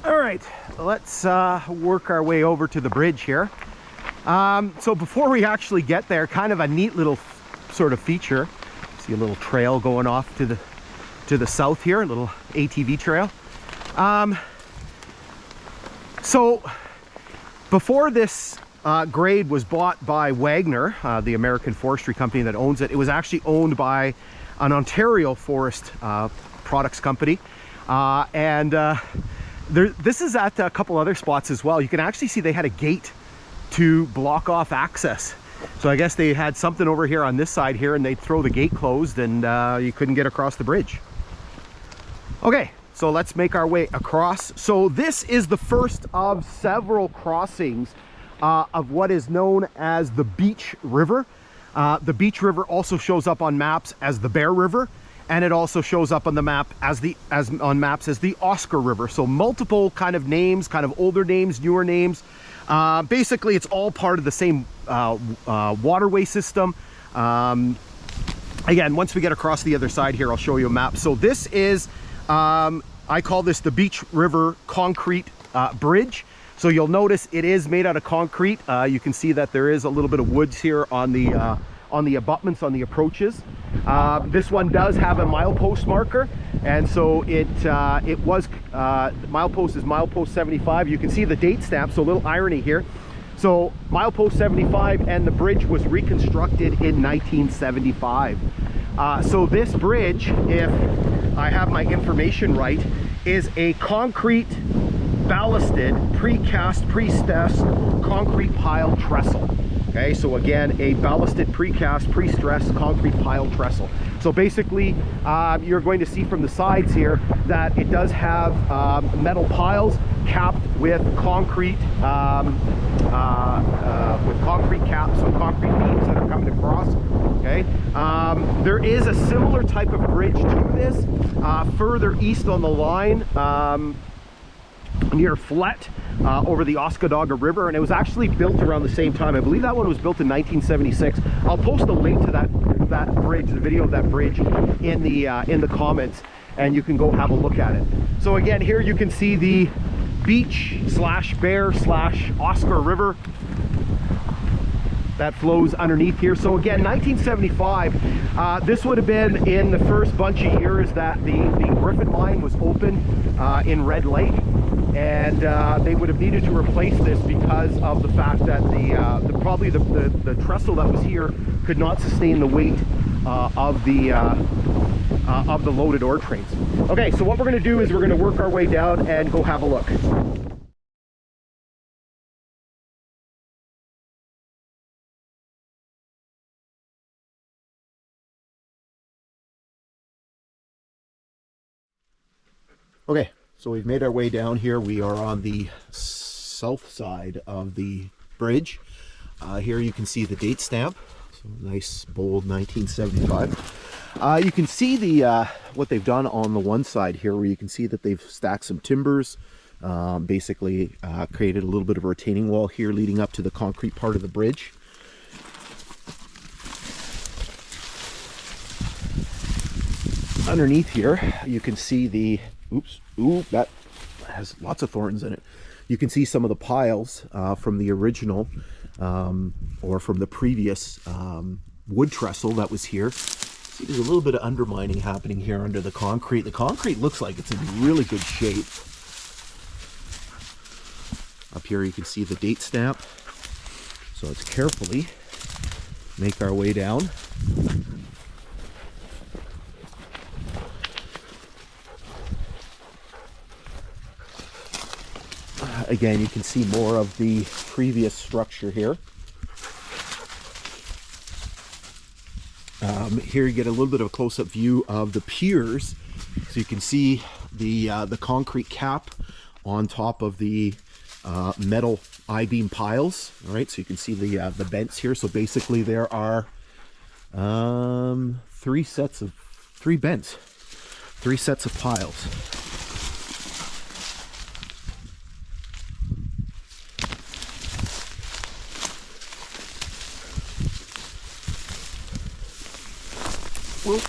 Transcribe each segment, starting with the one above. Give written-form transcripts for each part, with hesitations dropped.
All right, let's work our way over to the bridge here. So before we actually get there, kind of a neat little sort of feature. See a little trail going off to the south here, a little ATV trail. So before this grade was bought by Wagner, the American forestry company that owns it, it was actually owned by an Ontario forest products company. This is at a couple other spots as well. You can actually see they had a gate to block off access. So I guess they had something over here on this side here, and they'd throw the gate closed, and you couldn't get across the bridge. Okay, so let's make our way across. So this is the first of several crossings of what is known as the Beach River. The Beach River also shows up on maps as the Bear River, and it also shows up on the map as the Oscar River. So multiple kind of names, kind of older names, newer names. Basically, it's all part of the same waterway system. Again, once we get across the other side here, I'll show you a map. So this is, I call this the Beach River concrete bridge. So you'll notice it is made out of concrete. You can see that there is a little bit of woods here on the abutments, on the approaches. This one does have a milepost marker, and so it was milepost is milepost 75. You can see the date stamp, so a little irony here. So milepost 75, and the bridge was reconstructed in 1975. So this bridge, if I have my information right, is a concrete ballasted, precast, pre-stressed concrete pile trestle. Okay, so again, a ballasted, precast, pre-stressed concrete pile trestle. So basically, you're going to see from the sides here that it does have metal piles capped with concrete caps, so concrete beams that are coming across. Okay, there is a similar type of bridge to this further east on the line. Near Flett, over the Oskondaga River, and it was actually built around the same time. I believe that one was built in 1976. I'll post a link to that bridge, the video of that bridge, in the comments, and you can go have a look at it. So again, here you can see the Beach / Bear / Oscar River that flows underneath here. So again, 1975, this would have been in the first bunch of years that the Griffin mine was open in Red Lake. And they would have needed to replace this because of the fact that probably the trestle that was here could not sustain the weight of the loaded ore trains. Okay, so what we're going to do is we're going to work our way down and go have a look. Okay. So we've made our way down here. We are on the south side of the bridge. Here you can see the date stamp. So nice, bold 1975. You can see the what they've done on the one side here, where you can see that they've stacked some timbers, basically created a little bit of a retaining wall here leading up to the concrete part of the bridge. Underneath here, you can see the that has lots of thorns in it. You can see some of the piles from the original or from the previous wood trestle that was here. See, there's a little bit of undermining happening here under the concrete. The concrete looks like it's in really good shape. Up here you can see the date stamp. So let's carefully make our way down. Again, you can see more of the previous structure here. Here you get a little bit of a close-up view of the piers. So you can see the concrete cap on top of the metal I-beam piles. All right, so you can see the bents here. So basically there are three sets of piles. Whoop.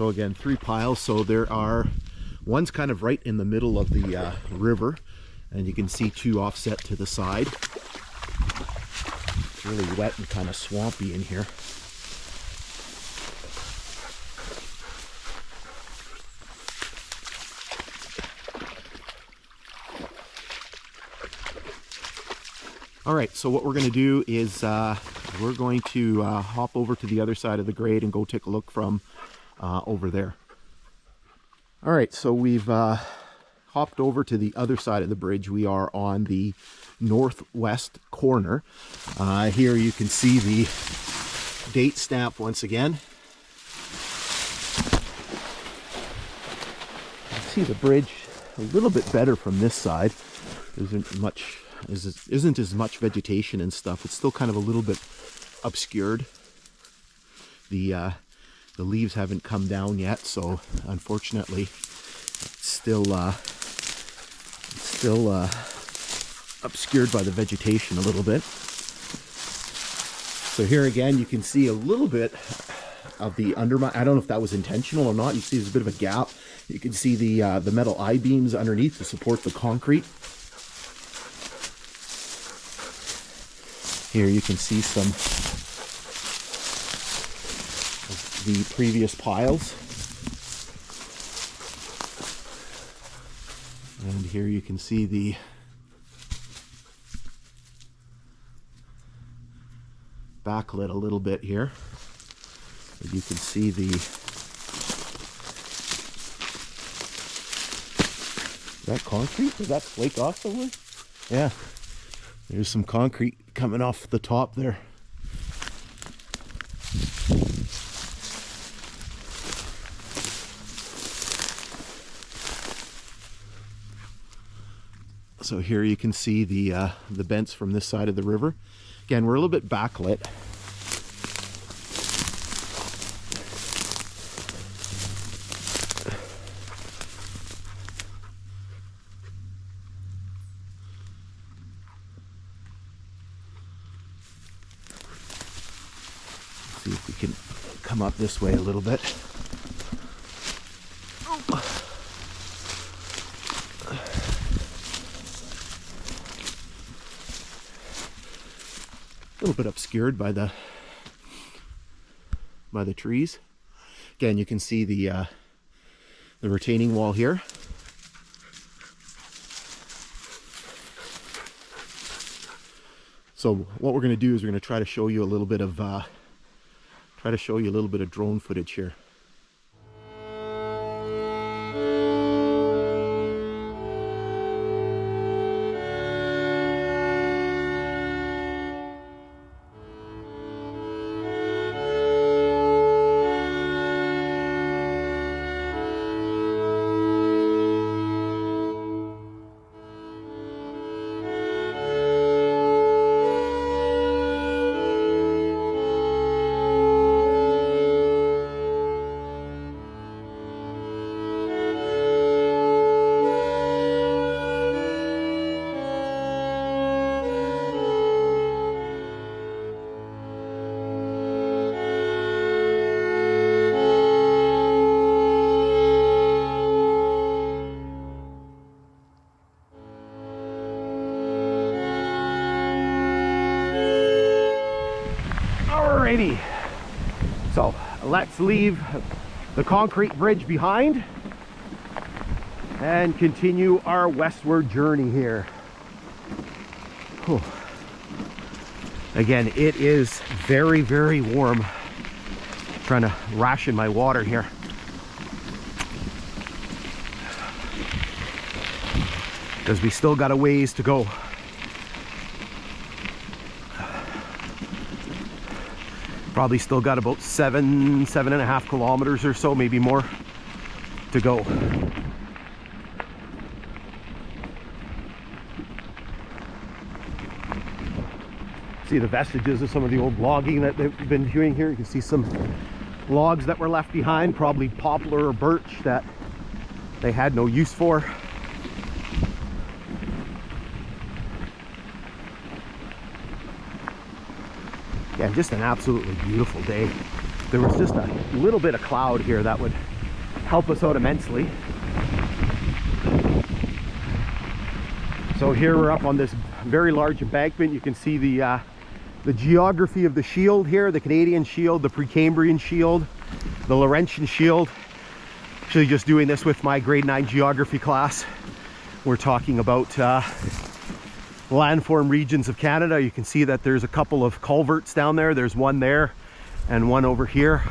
So again, 3 piles. So there are, one's kind of right in the middle of the river, and you can see 2 offset to the side. It's really wet and kind of swampy in here. All right, so what we're going to do is we're going to hop over to the other side of the grade and go take a look from over there. All right, so we've hopped over to the other side of the bridge. We are on the northwest corner. Here you can see the date stamp once again. You can see the bridge a little bit better from this side. There isn't as much vegetation and stuff. It's still kind of a little bit obscured. The leaves haven't come down yet, so unfortunately it's still obscured by the vegetation a little bit. So here again you can see a little bit of the undermine. I don't know if that was intentional or not. You see there's a bit of a gap. You can see the metal I-beams underneath to support the concrete. Here you can see some of the previous piles. And here you can see the backlit a little bit here. You can see the is that concrete? Did that flake off somewhere? Yeah. There's some concrete coming off the top there. So here you can see the bents from this side of the river. Again, we're a little bit backlit. See if we can come up this way a little bit. A little bit obscured by the trees. Again, you can see the retaining wall here. So what we're going to do is we're going to try to show you a little bit of drone footage here. Alrighty, so let's leave the concrete bridge behind and continue our westward journey here. Whew. Again, it is very, very warm. I'm trying to ration my water here. Because we still got a ways to go. Probably still got about 7.5 kilometers or so, maybe more, to go. See the vestiges of some of the old logging that they've been doing here. You can see some logs that were left behind, probably poplar or birch that they had no use for. Yeah, just an absolutely beautiful day. There was just a little bit of cloud here that would help us out immensely. So here we're up on this very large embankment. You can see the geography of the shield here, the Canadian shield, the Precambrian shield, the Laurentian shield. Actually just doing this with my grade 9 geography class. We're talking about landform regions of Canada. You can see that there's a couple of culverts down there. There's one there and one over here.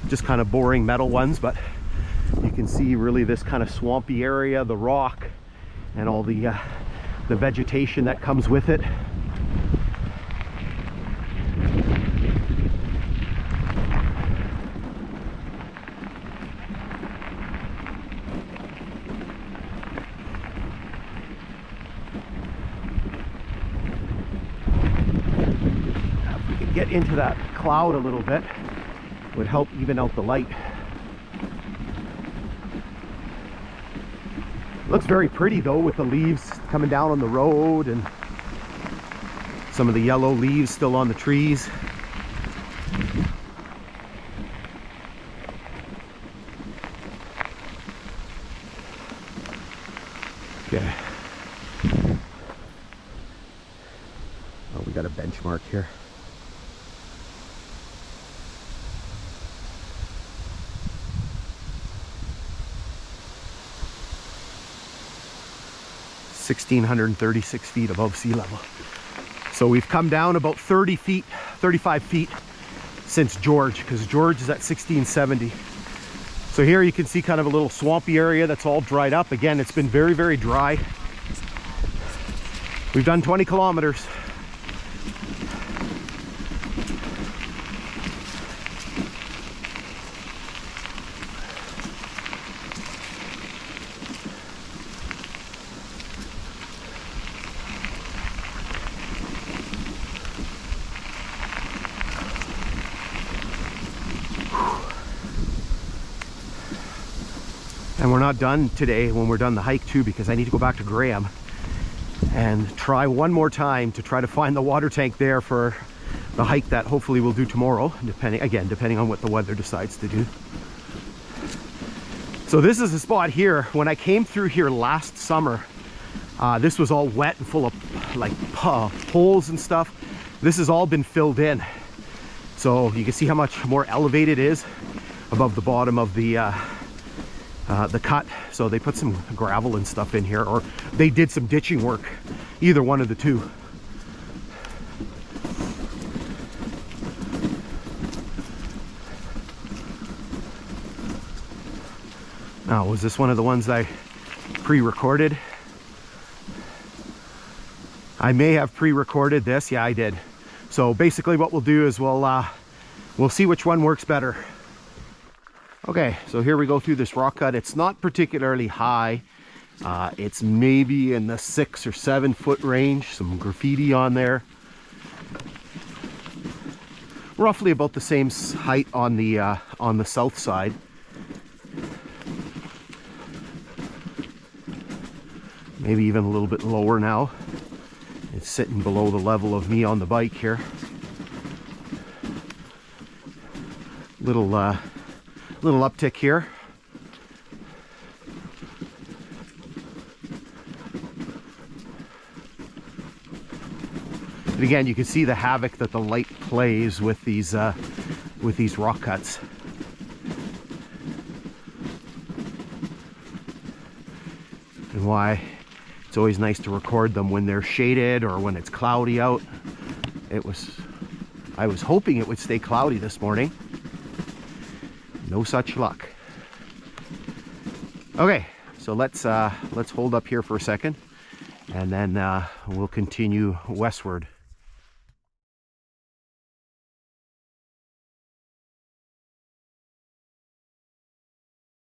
Just kind of boring metal ones, but you can see really this kind of swampy area, the rock, and all the vegetation that comes with it. If we could get into that cloud a little bit, it would help even out the light. Looks very pretty though, with the leaves coming down on the road and some of the yellow leaves still on the trees. Okay. Oh, we got a benchmark here. (1,636 feet above sea level. So we've come down about 30 feet, 35 feet since George, because George is at 1670. So here you can see kind of a little swampy area that's all dried up. Again, it's been very, very dry. We've done 20 kilometers. And we're not done today when we're done the hike too, because I need to go back to Graham and try one more time to try to find the water tank there for the hike that hopefully we'll do tomorrow, depending on what the weather decides to do. So this is the spot here. When I came through here last summer, this was all wet and full of like holes and stuff. This has all been filled in. So you can see how much more elevated it is above the bottom of the cut. So they put some gravel and stuff in here, or they did some ditching work, either one of the two. Now, was this one of the ones I pre-recorded? I may have pre-recorded this. Yeah, I did. So basically what we'll do is we'll see which one works better. Okay, so here we go through this rock cut. It's not particularly high. It's maybe in the 6 or 7 foot range. Some graffiti on there. Roughly about the same height on the south side. Maybe even a little bit lower now. It's sitting below the level of me on the bike here. Little uptick here. And again, you can see the havoc that the light plays with these rock cuts. And why it's always nice to record them when they're shaded or when it's cloudy out. I was hoping it would stay cloudy this morning. No such luck. Okay, so let's hold up here for a second, and then we'll continue westward.